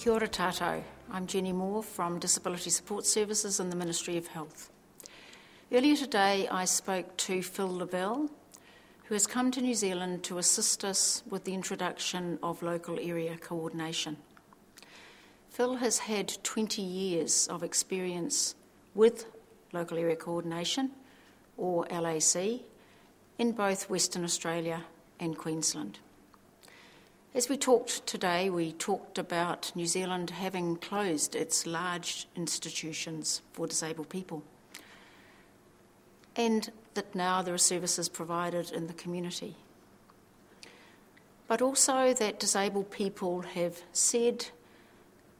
Kia ora tātou. I'm Jenny Moore from Disability Support Services in the Ministry of Health. Earlier today I spoke to Phil Lavelle, who has come to New Zealand to assist us with the introduction of local area coordination. Phil has had 20 years of experience with local area coordination, or LAC, in both Western Australia and Queensland. As we talked today, we talked about New Zealand having closed its large institutions for disabled people, and that now there are services provided in the community. But also that disabled people have said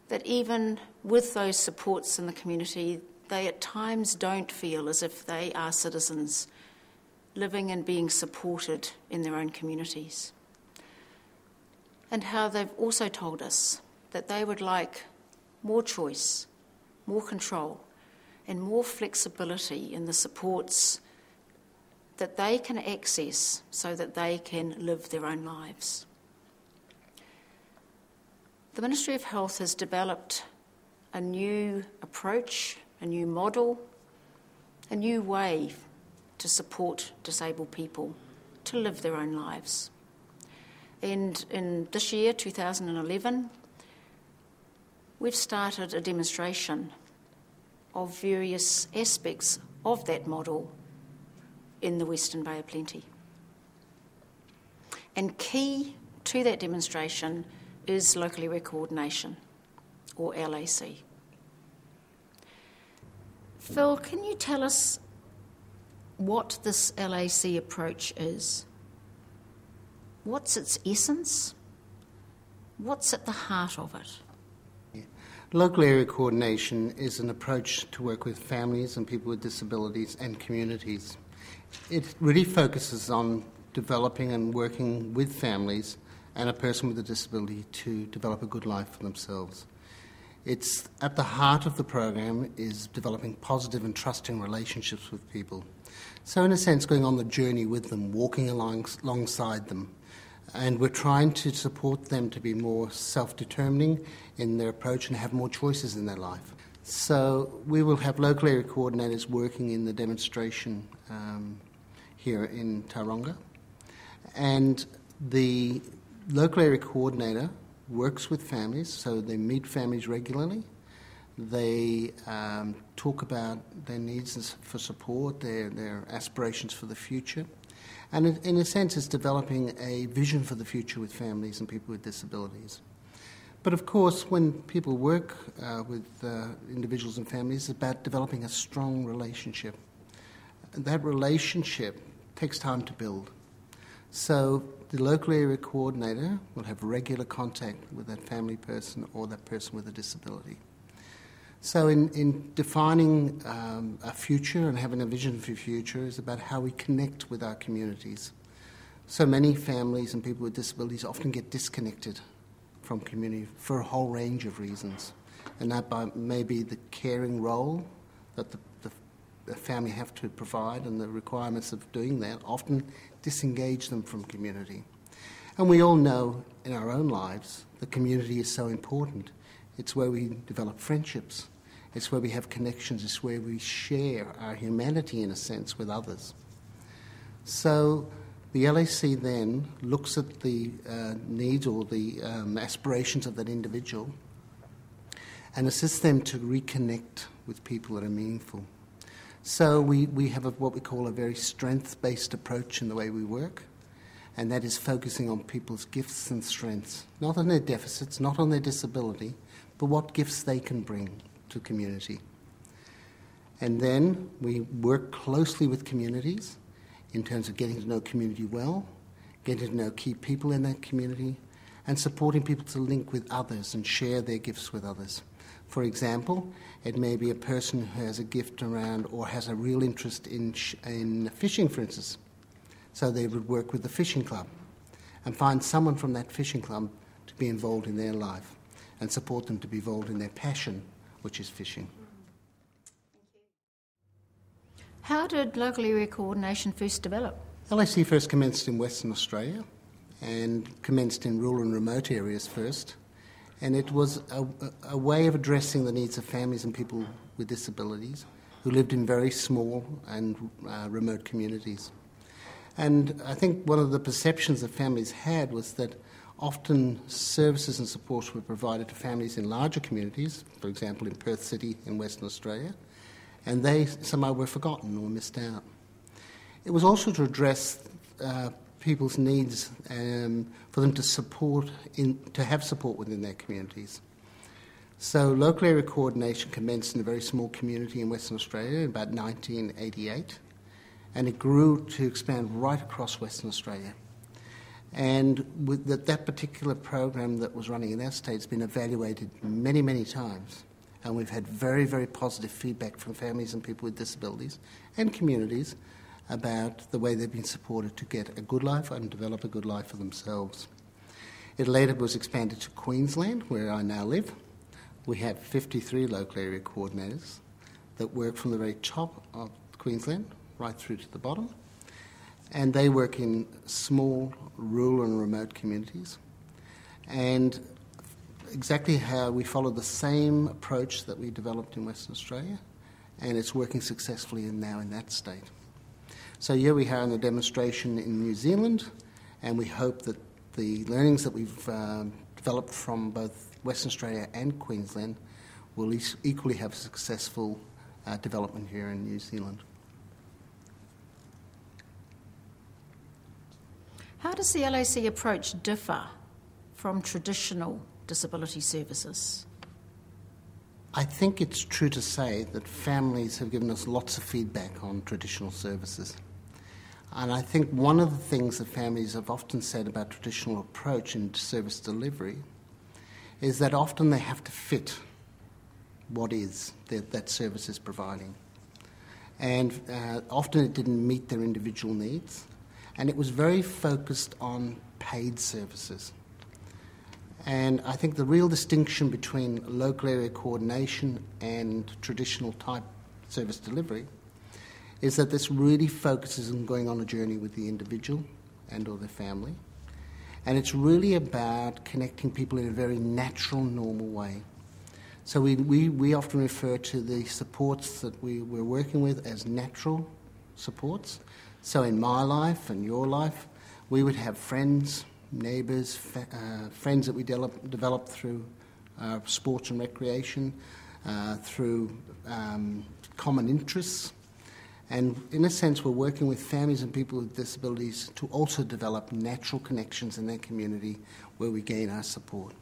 that even with those supports in the community, they at times don't feel as if they are citizens living and being supported in their own communities. And how they've also told us that they would like more choice, more control, and more flexibility in the supports that they can access so that they can live their own lives. The Ministry of Health has developed a new approach, a new model, a new way to support disabled people to live their own lives. And in this year, 2011, we've started a demonstration of various aspects of that model in the Western Bay of Plenty. And key to that demonstration is local area coordination, or LAC. Phil, can you tell us what this LAC approach is? What's its essence? What's at the heart of it? Local area coordination is an approach to work with families and people with disabilities and communities. It really focuses on developing and working with families and a person with a disability to develop a good life for themselves. It's at the heart of the program is developing positive and trusting relationships with people. So in a sense, going on the journey with them, walking alongside them. And we're trying to support them to be more self-determining in their approach and have more choices in their life. So we will have local area coordinators working in the demonstration here in Tauranga. And the local area coordinator works with families, so they meet families regularly. They talk about their needs for support, their aspirations for the future. And in a sense, it's developing a vision for the future with families and people with disabilities. But of course, when people work with individuals and families, it's about developing a strong relationship. That relationship takes time to build. So the local area coordinator will have regular contact with that family person or that person with a disability. So in defining a future and having a vision for the future is about how we connect with our communities. So many families and people with disabilities often get disconnected from community for a whole range of reasons. And that may be the caring role that the family have to provide, and the requirements of doing that often disengage them from community. And we all know in our own lives the community is so important. It's where we develop friendships. It's where we have connections. It's where we share our humanity, in a sense, with others. So the LAC then looks at the needs or the aspirations of that individual and assists them to reconnect with people that are meaningful. So we have what we call a very strength-based approach in the way we work, and that is focusing on people's gifts and strengths, not on their deficits, not on their disability, but what gifts they can bring to community. And then we work closely with communities in terms of getting to know community well, getting to know key people in that community, and supporting people to link with others and share their gifts with others. For example, it may be a person who has a gift around or has a real interest in fishing, for instance. So they would work with the fishing club and find someone from that fishing club to be involved in their life and support them to be involved in their passion, which is fishing. How did local area coordination first develop? LAC first commenced in Western Australia and commenced in rural and remote areas first. And it was a way of addressing the needs of families and people with disabilities who lived in very small and remote communities. And I think one of the perceptions that families had was that often services and supports were provided to families in larger communities, for example in Perth City in Western Australia, and they somehow were forgotten or missed out. It was also to address people's needs for them to have support within their communities. So local area coordination commenced in a very small community in Western Australia in about 1988, and it grew to expand right across Western Australia. And with that particular program that was running in our state has been evaluated many, many times, and we've had very, very positive feedback from families and people with disabilities and communities about the way they've been supported to get a good life and develop a good life for themselves. It later was expanded to Queensland, where I now live. We have 53 local area coordinators that work from the very top of Queensland right through to the bottom, and they work in small, rural and remote communities. And exactly how we follow the same approach that we developed in Western Australia, and it's working successfully now in that state. So here we are in a demonstration in New Zealand, and we hope that the learnings that we've developed from both Western Australia and Queensland will equally have successful development here in New Zealand. How does the LAC approach differ from traditional disability services? I think it's true to say that families have given us lots of feedback on traditional services. And I think one of the things that families have often said about traditional approach in service delivery is that often they have to fit what is that service is providing. And often it didn't meet their individual needs, and it was very focused on paid services. And I think the real distinction between local area coordination and traditional type service delivery is that this really focuses on going on a journey with the individual and or their family. And it's really about connecting people in a very natural, normal way. So we often refer to the supports that we're working with as natural supports. So in my life and your life, we would have friends, neighbours, friends that we develop through sports and recreation, through common interests. And in a sense, we're working with families and people with disabilities to also develop natural connections in their community where we gain our support.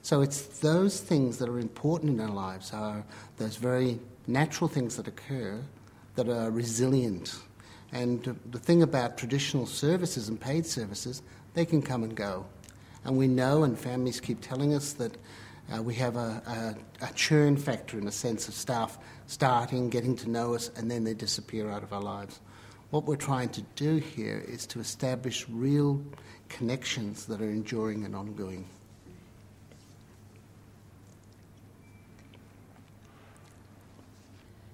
So it's those things that are important in our lives, are those very natural things that occur that are resilient. And the thing about traditional services and paid services, they can come and go. And we know, and families keep telling us, that we have a churn factor in a sense of staff starting, getting to know us, and then they disappear out of our lives. What we're trying to do here is to establish real connections that are enduring and ongoing.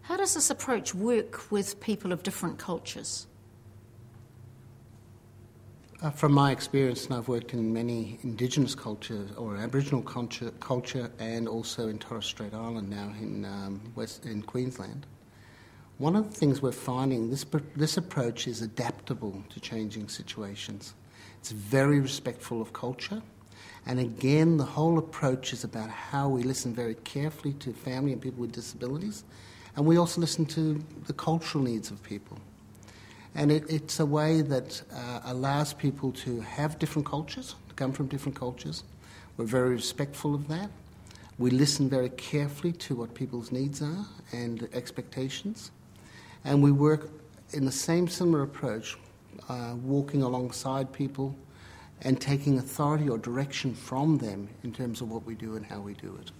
How does this approach work with people of different cultures? From my experience, and I've worked in many Indigenous cultures or Aboriginal culture and also in Torres Strait Island now in Queensland, one of the things we're finding, this approach is adaptable to changing situations. It's very respectful of culture, and again, the whole approach is about how we listen very carefully to family and people with disabilities, and we also listen to the cultural needs of people. And it's a way that allows people to have different cultures, to come from different cultures. We're very respectful of that. We listen very carefully to what people's needs are and expectations. And we work in the same similar approach, walking alongside people and taking authority or direction from them in terms of what we do and how we do it.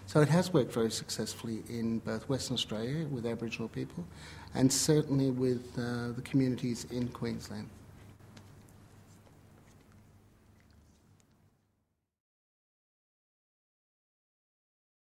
So it has worked very successfully in both Western Australia with Aboriginal people and certainly with the communities in Queensland.